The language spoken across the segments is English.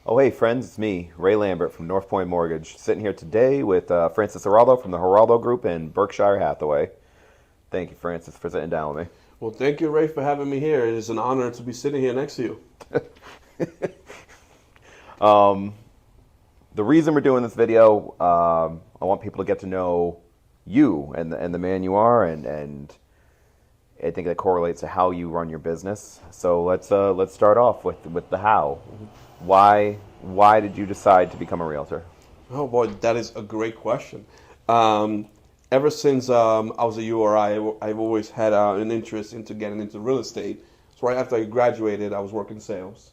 Oh, hey, friends, it's me, Ray Lambert from North Point Mortgage, sitting here today with Francis Hiraldo from the Hiraldo Group in Berkshire Hathaway. Thank you, Francis, for sitting down with Well, thank you, Ray, for having me here. It is an honor to be sitting here next to you. me. The reason we're doing this video, I want people to get to know you and the man you are, and I think that correlates to how you run your business. So let's start off with the how. Why did you decide to become a realtor? Oh, boy, that is a great question. Ever since I was a URI, I've always had an interest into getting into real estate. So right after I graduated, I was working sales.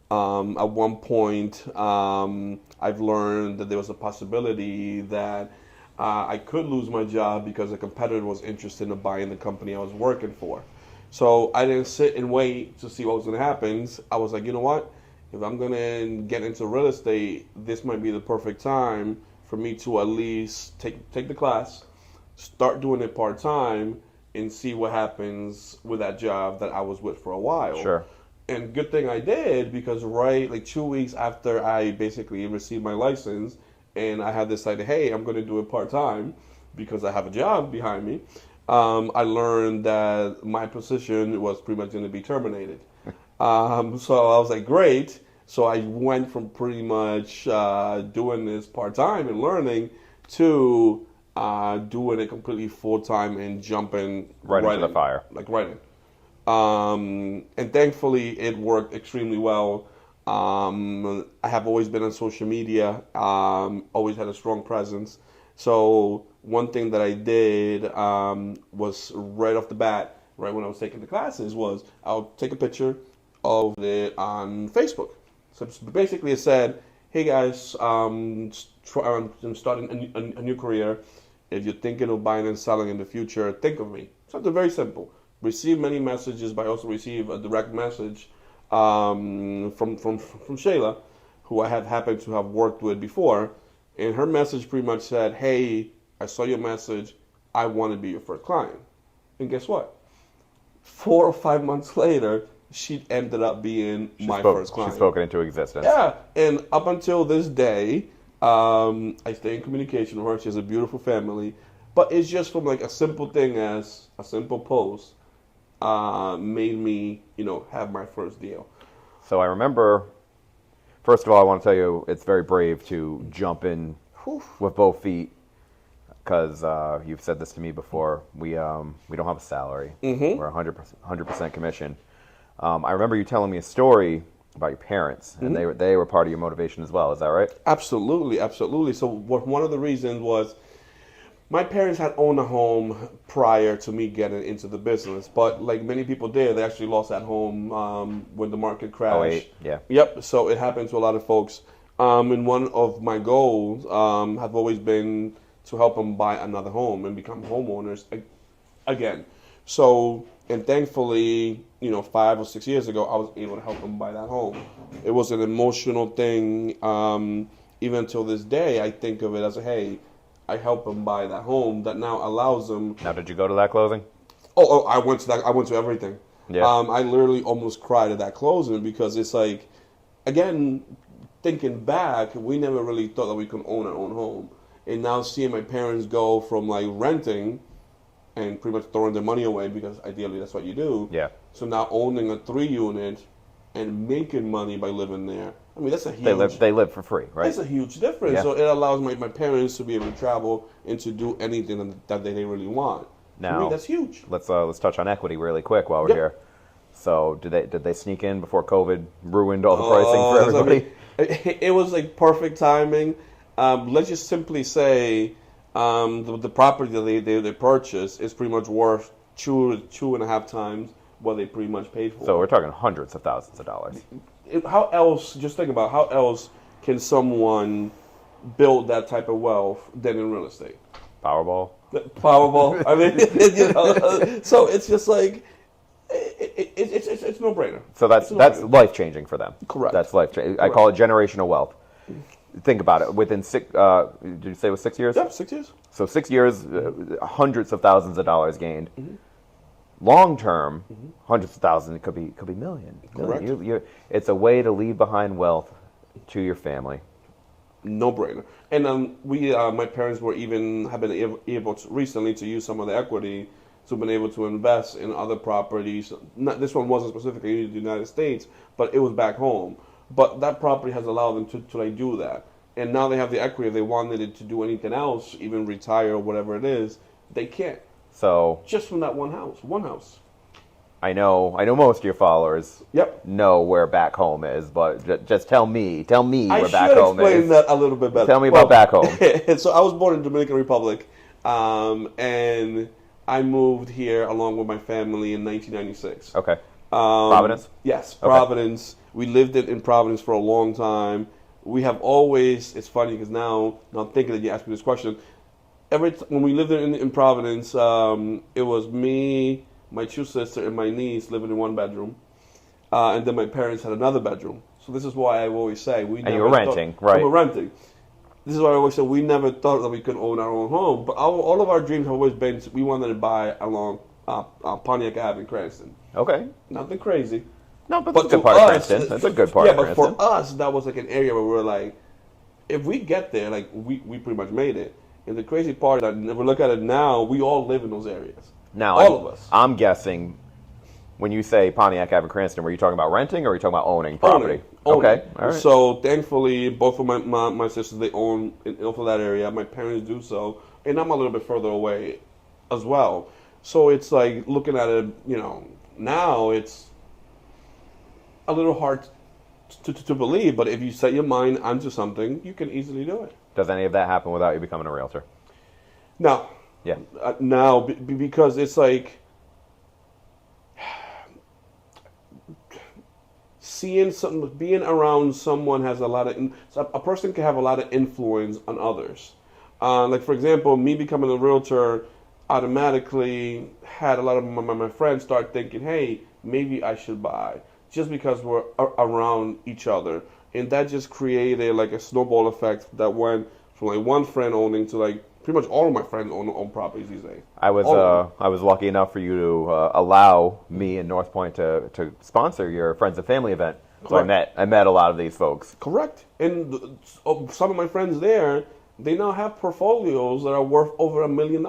At one point, I've learned that there was a possibility that I could lose my job because a competitor was interested in buying the company I was working for. So I didn't sit and wait to see what was going to happen. I was like, you know what? If I'm going to get into real estate, this might be the perfect time for me to at least take the class, start doing it part-time, and see what happens with that job that I was with for a while. Sure. And good thing I did, because right like 2 weeks after I basically received my license and I had decided, hey, I'm going to do it part-time because I have a job behind me, I learned that my position was pretty much going to be terminated. So I was like, great. So I went from pretty much doing this part-time and learning to doing it completely full-time and jumping Right into the fire. Like right in. And thankfully, it worked extremely well. I have always been on social media, always had a strong presence. So one thing that I did was right off the bat, right when I was taking the classes, was I'll take a picture of it on Facebook. So basically it said, hey guys, I'm starting a new career. If you're thinking of buying and selling in the future, think of me. Something very simple. Receive many messages, but I also receive a direct message from Shayla, who I have happened to have worked with before. And her message pretty much said, hey, I saw your message. I want to be your first client. And guess what? 4 or 5 months later, she ended up being my first client. She's spoken into existence. Yeah, and up until this day, I stay in communication with her. She has a beautiful family. But it's just from like a simple thing as a simple post made me, have my first deal. So I remember, first of all, I want to tell you it's very brave to jump in with both feet, because you've said this to me before. We don't have a salary. Mm-hmm. We're 100% commission. I remember you telling me a story about your parents, and they were part of your motivation as well. Is that right? Absolutely, absolutely. So one of the reasons was my parents had owned a home prior to me getting into the business, but like many people did, they actually lost that home when the market crashed. Oh, wait, yeah. Yep. So it happened to a lot of folks. And one of my goals have always been to help them buy another home and become homeowners again. So, and thankfully, 5 or 6 years ago, I was able to help them buy that home. It was an emotional thing. Even until this day, I think of it as hey, I helped them buy that home that now allows them. Now, did you go to that closing? Oh, I went to that. I went to everything. Yeah. I literally almost cried at that closing because it's like, again, thinking back, we never really thought that we could own our own home, and now seeing my parents go from like renting and pretty much throwing their money away because ideally that's what you do. Yeah. So now owning a 3-unit and making money by living there. I mean, that's a huge... They live for free, right? That's a huge difference. Yeah. So it allows my parents to be able to travel and to do anything that they really want. Now, for me, that's huge. Let's touch on equity really quick while we're here. So did they sneak in before COVID ruined all the pricing for everybody? It was like perfect timing. Let's just simply say the property that they purchased is pretty much worth 2.5 times what they pretty much paid for. So we're talking hundreds of thousands of dollars. How else, just think about how else can someone build that type of wealth than in real estate? Powerball? Powerball. I mean, so it's just like, it's no brainer. So that's life changing for them. Correct. That's life changing. I call it generational wealth. Think about it. Within did you say it was 6 years? Yeah, 6 years. So 6 years, hundreds of thousands of dollars gained. Mm-hmm. Long term, hundreds of thousands, it could be millions. Correct. It's a way to leave behind wealth to your family. No brainer. And my parents have been able to, recently to use some of the equity to been able to invest in other properties. This one wasn't specifically in the United States, but it was back home. But that property has allowed them to like do that. And now they have the equity. If they wanted it to do anything else, even retire or whatever it is, they can't. So just from that one house. I know most of your followers Yep. know where back home is, but just tell me where back home is. I should explain that a little bit better. Tell me about back home. So I was born in Dominican Republic, and I moved here along with my family in 1996. Okay. Providence? Yes, Okay. Providence. We lived in Providence for a long time. We have always, it's funny because now I'm thinking that you asked me this question. When we lived in Providence, it was me, my two sisters, and my niece living in one bedroom. And then my parents had another bedroom. So this is why I always say And you were renting, right? We were renting. This is why I always say we never thought that we could own our own home. But all of our dreams have always been we wanted to buy along Pontiac Ave in Cranston. Okay. Nothing crazy. No, but that's a good part of Cranston. That's a good part of Cranston. Yeah, but for us, that was like an area where we were like, if we get there, like we pretty much made it. And the crazy part is that if we look at it now, we all live in those areas. Now, all of us. I'm guessing when you say Pontiac Ave Cranston, were you talking about renting or were you talking about owning property? Owning. Okay, all right. So thankfully, both of my sisters, they own for that area. My parents do so. And I'm a little bit further away as well. So it's like looking at it, now it's a little hard to believe. But if you set your mind onto something, you can easily do it. Does any of that happen without you becoming a realtor? No. Yeah. Now, because it's like being around someone has a lot of. A person can have a lot of influence on others. Like for example, me becoming a realtor automatically had a lot of my friends start thinking, "Hey, maybe I should buy," just because we're around each other. And that just created like a snowball effect that went from like one friend owning to like pretty much all of my friends own properties these days. I was lucky enough for you to allow me in North Point to sponsor your Friends and Family event. So Correct. I met a lot of these folks. Correct. And some of my friends there, they now have portfolios that are worth over $1 million.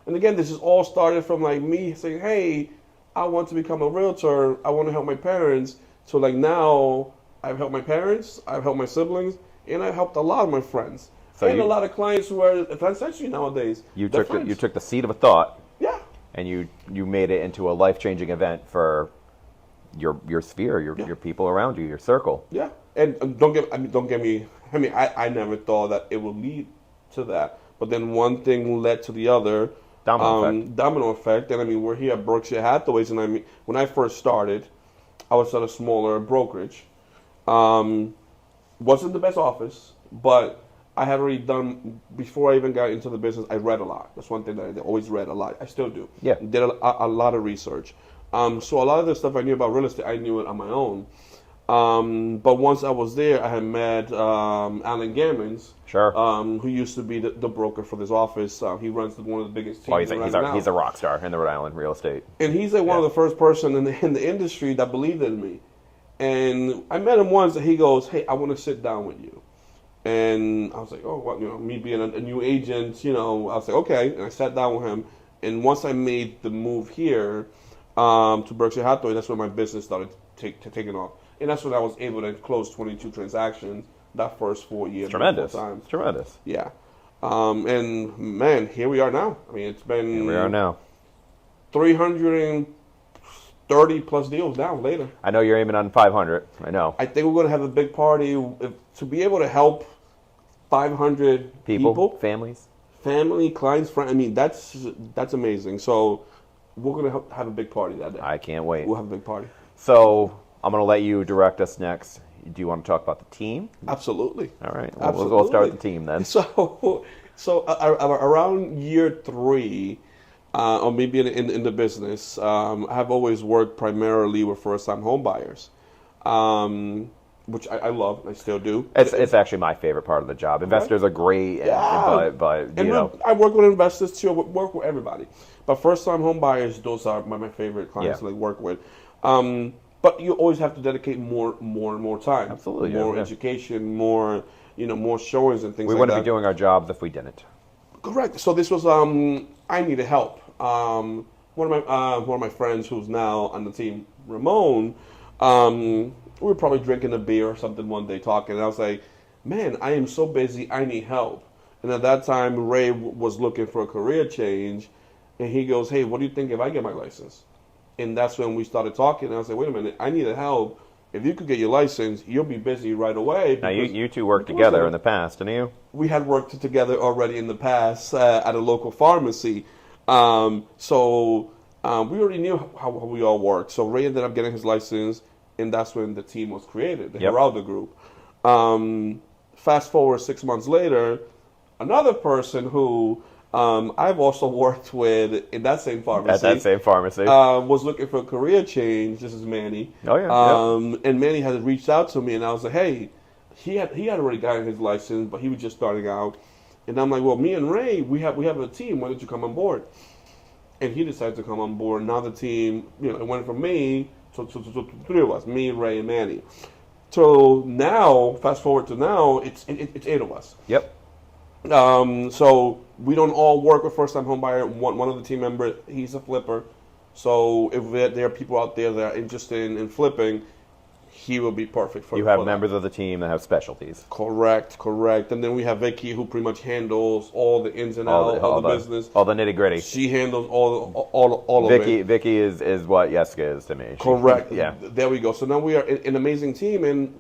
And again, this is all started from like me saying, "Hey, I want to become a realtor. I want to help my parents." So like now, I've helped my parents, I've helped my siblings, and I've helped a lot of my friends. So and a lot of clients who are essentially nowadays. You took the seed of a thought. Yeah. And you made it into a life-changing event for your sphere, your people around you, your circle. Yeah. And don't get me. I never thought that it would lead to that. But then one thing led to the other. Domino effect. And we're here at Berkshire Hathaways, and when I first started, I was at a smaller brokerage. Wasn't the best office, but I had already done, before I even got into the business, I read a lot. That's one thing that I always read a lot. I still do. Yeah. Did a lot of research. So a lot of the stuff I knew about real estate, I knew it on my own. But once I was there, I had met Alan Gammons, sure, who used to be the broker for this office. He runs one of the biggest teams. He's a rock star in the Rhode Island real estate. And he's like one of the first person in the industry that believed in me. And I met him once, and he goes, "Hey, I want to sit down with you." And I was like, "Oh, what?" Me being a new agent, I was like, "Okay." And I sat down with him. And once I made the move here to Berkshire Hathaway, that's when my business started taking off. And that's when I was able to close 22 transactions that first 4 years. Tremendous. It's tremendous. Yeah. And man, here we are now. It's been. Here we are now. 330 plus deals down later. I know you're aiming on 500. I know. I think we're going to have a big party to be able to help 500 people, family, clients, friends. That's amazing. So we're going to have a big party that day. I can't wait. We'll have a big party. So I'm going to let you direct us next. Do you want to talk about the team? Absolutely. All right. We'll start with the team then. So around year 3, or maybe in the business, I've always worked primarily with first-time home buyers, which I love. I still do. It's actually my favorite part of the job. Investors are great, but I work with investors too. I work with everybody, but first-time home buyers, those are my favorite clients to work with. but you always have to dedicate more and more time. Absolutely, More yeah. education, more, more showings and things We like wouldn't that. be doing our jobs if we didn't. Correct. So this was I needed help. One of my friends who's now on the team, Ramon, we were probably drinking a beer or something one day talking, and I was like, "Man, I am so busy. I need help." And at that time, Ray was looking for a career change, and he goes, "Hey, what do you think if I get my license?" And that's when we started talking. And I was like, "Wait a minute, I needed help. If you could get your license, you'll be busy right away." Now, you two worked together in the past, didn't you? We had worked together already in the past at a local pharmacy. We already knew how we all worked. So Ray ended up getting his license, and that's when the team was created, the Hiraldo Group. Fast forward 6 months later, another person who I've also worked with in that same pharmacy. At that same pharmacy. Was looking for a career change. This is Manny. Oh, yeah. And Manny had reached out to me, and I was like, "Hey," he had already gotten his license, but he was just starting out. And I'm like, "Well, me and Ray, we have a team. Why don't you come on board?" And he decided to come on board. Now the team, it went from me to three of us, me, Ray, and Manny. So now, fast forward to now, it's 8 of us. Yep. So we don't all work with first-time homebuyer. One of the team members, he's a flipper. So if there are people out there that are interested in flipping, he will be perfect for. You have for members that. of the team that have specialties. Correct. And then we have Vicky, who pretty much handles all the ins and outs of the business. All the nitty gritty. She handles all of it. Vicky is what Jessica is to me. Correct. Yeah. There we go. So now we are an amazing team, and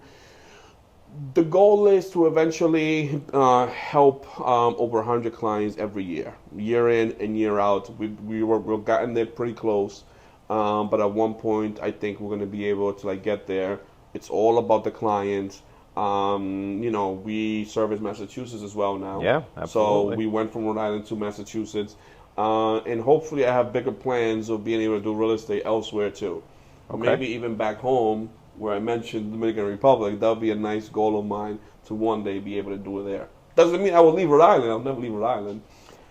the goal is to eventually help over 100 clients every year in and year out. We've gotten there pretty close, but at one point I think we're going to be able to get there. It's all about the client. We service Massachusetts as well now. Yeah, absolutely. So we went from Rhode Island to Massachusetts, and hopefully I have bigger plans of being able to do real estate elsewhere too, or maybe even back home. Where I mentioned Dominican Republic, that would be a nice goal of mine to one day be able to do it there. Doesn't mean I will leave Rhode Island. I'll never leave Rhode Island.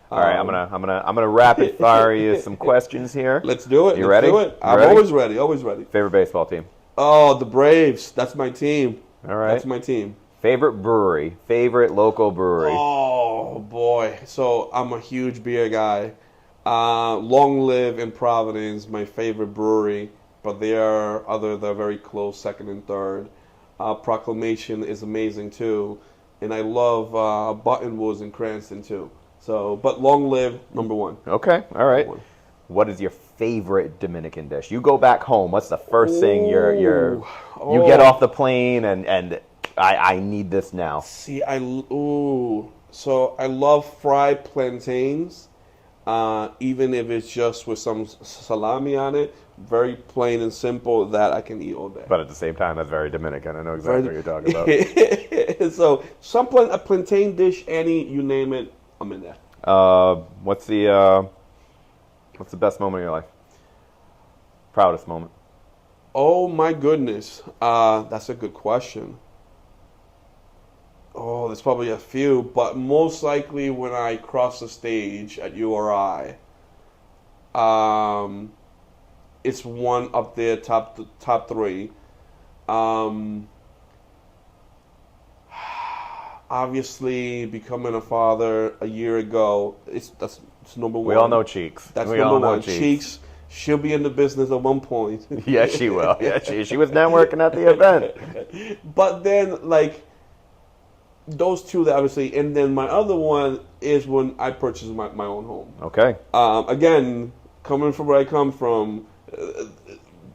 All right, I'm gonna rapid fire you some questions here. Let's do it. You ready? I'm always ready. Always ready. Favorite baseball team? Oh, the Braves. That's my team. All right. That's my team. Favorite brewery? Favorite local brewery? Oh boy. So I'm a huge beer guy. Long Live in Providence, my favorite brewery. But there are other that are very close, second and third. Proclamation is amazing too, and I love Buttonwoods in Cranston too. So, but Long Live, number one. Okay, all right. What is your favorite Dominican dish? You go back home. What's the first thing you get off the plane and I need this now? See, so I love fried plantains, even if it's just with some salami on it. Very plain and simple that I can eat all day. But at the same time, that's very Dominican. I know exactly what you're talking about. So, a plantain dish, you name it, I'm in there. What's the best moment of your life? Proudest moment? Oh my goodness, that's a good question. Oh, there's probably a few, but most likely when I cross the stage at URI. It's one up there, top three. Obviously, becoming a father a year ago, that's number one. We all know Cheeks. That's number one. Cheeks. She'll be in the business at one point. Yeah, she will. Yeah, she was networking at the event. But then, those two, obviously, and then my other one is when I purchased my own home. Okay. Again, coming from where I come from,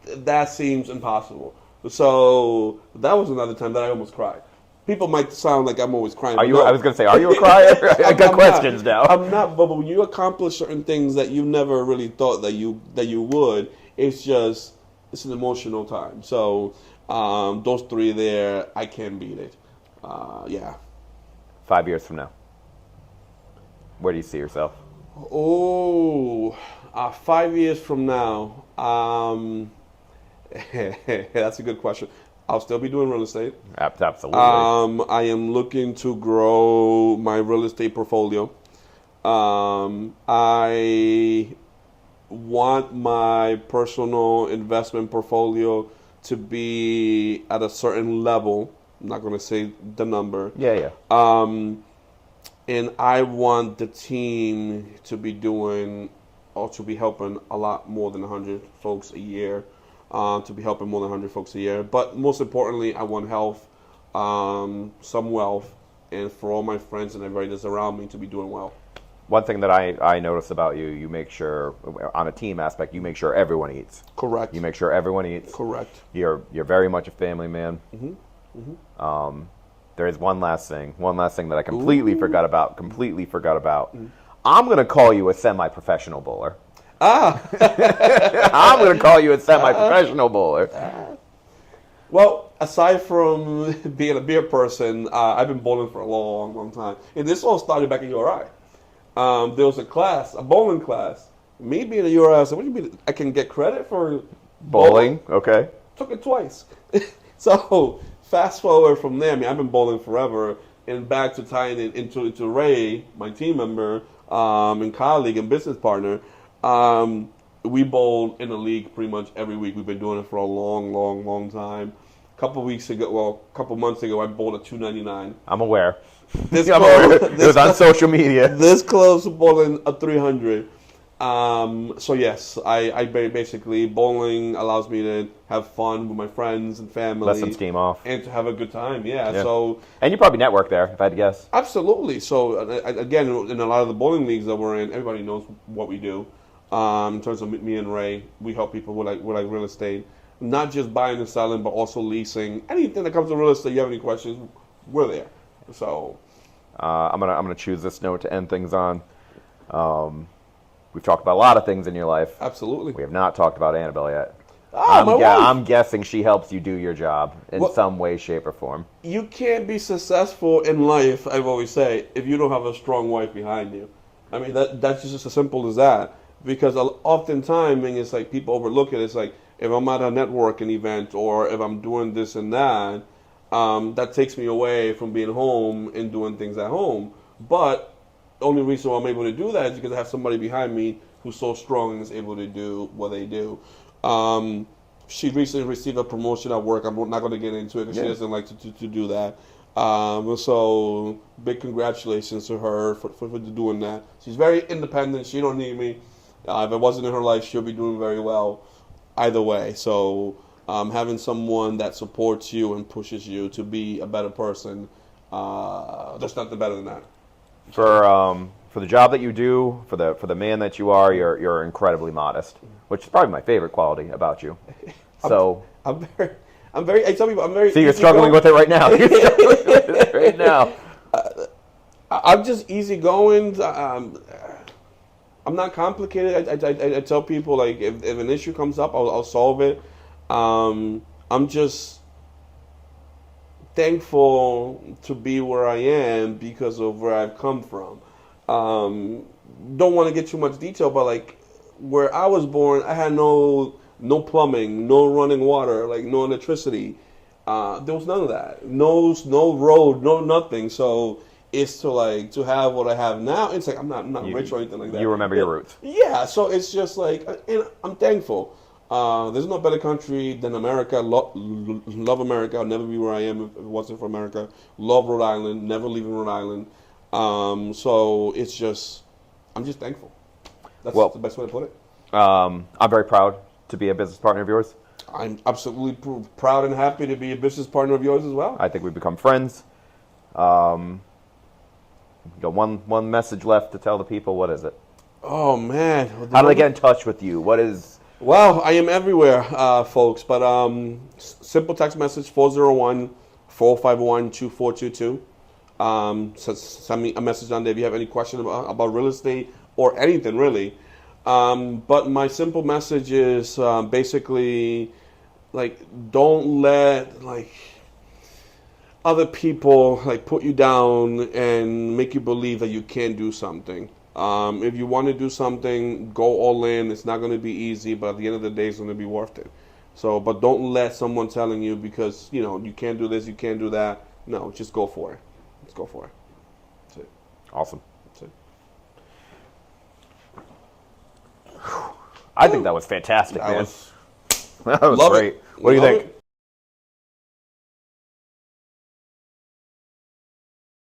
that seems impossible. So that was another time that I almost cried. People might sound like I'm always crying. Are you? No. I was going to say, are you a crier? I got questions now. I'm not, but when you accomplish certain things that you never really thought that you would, it's an emotional time. So those three there, I can't beat it. Yeah. 5 years from now, where do you see yourself? Oh, 5 years from now, that's a good question. I'll still be doing real estate. Absolutely. I am looking to grow my real estate portfolio. I want my personal investment portfolio to be at a certain level. I'm not going to say the number. Yeah. And I want the team to be doing, or to be helping a lot more than 100 folks a year, to be helping more than 100 folks a year. But most importantly, I want health, some wealth, and for all my friends and everybody that's around me to be doing well. One thing that I notice about you, you make sure, on a team aspect, you make sure everyone eats. Correct. You make sure everyone eats. Correct. You're very much a family man. There is one last thing that I completely forgot about. I'm going to call you a semi-professional bowler. I'm going to call you a semi-professional bowler. Well, aside from being a beer person, I've been bowling for a long, long time. And this all started back in URI. There was a bowling class. Me being a URI, I said, what do you mean I can get credit for Bowling? Okay. Took it twice. So, fast forward from there, I mean, I've been bowling forever. And back to tying it into Ray, my team member, and colleague and business partner. We bowled in the league pretty much every week. We've been doing it for a long, long, long time. A couple months ago, I bowled at $299. I'm aware. This I'm close, aware. It was on social media. This close to bowling a $300. So yes, I basically, bowling allows me to have fun with my friends and family. Let some steam off. And to have a good time, yeah. So, and you probably network there, if I had to guess. Absolutely. So again, in a lot of the bowling leagues that we're in, everybody knows what we do. In terms of me and Ray, we help people with like real estate, not just buying and selling, but also leasing. Anything that comes to real estate, you have any questions, we're there. So, I'm gonna choose this note to end things on. We've talked about a lot of things in your life. Absolutely. We have not talked about Annabelle yet. My wife. I'm guessing she helps you do your job in some way, shape, or form. You can't be successful in life, I've always say, if you don't have a strong wife behind you. I mean, that's just as simple as that. Because oftentimes, and it's like people overlook it, it's like if I'm at a networking event or if I'm doing this and that, that takes me away from being home and doing things at home. But the only reason why I'm able to do that is because I have somebody behind me who's so strong and is able to do what they do. She recently received a promotion at work. I'm not going to get into it because she doesn't like to do that. So big congratulations to her for doing that. She's very independent. She don't need me. If it wasn't in her life, she'll be doing very well either way. So having someone that supports you and pushes you to be a better person, there's nothing better than that. For the job that you do, for the man that you are, you're incredibly modest, which is probably my favorite quality about you. So I'm very. I tell people I'm very. See, you're struggling with it right now. You're struggling with it right now. I'm just easygoing. I'm not complicated. I tell people, like, if an issue comes up, I'll solve it. I'm just thankful to be where I am because of where I've come from. Don't want to get too much detail, but like where I was born, I had no plumbing, no running water, like no electricity. There was none of that. No road, no nothing. So it's to have what I have now. It's like I'm not rich or anything like that. You remember your roots. Yeah. So it's just like, and I'm thankful. There's no better country than America. Love America. I'll never be where I am if it wasn't for America. Love Rhode Island. Never leaving Rhode Island. So it's just, I'm just thankful. That's the best way to put it. I'm very proud to be a business partner of yours. I'm absolutely proud and happy to be a business partner of yours as well. I think we've become friends. Got one message left to tell the people. What is it? Oh, man. How do they get in touch with you? What is... Well, I am everywhere, folks. But simple text message, 401-451-2422. Send me a message on there if you have any question about real estate or anything, really. But my simple message is basically, like, don't let, like, other people, like, put you down and make you believe that you can't do something. If you want to do something, go all in. It's not going to be easy, but at the end of the day, it's going to be worth it. So, but don't let someone telling you because, you can't do this, you can't do that. No, just go for it. Let's go for it. That's it. Awesome. That's it. I think that was fantastic, man. That was great. What do you think?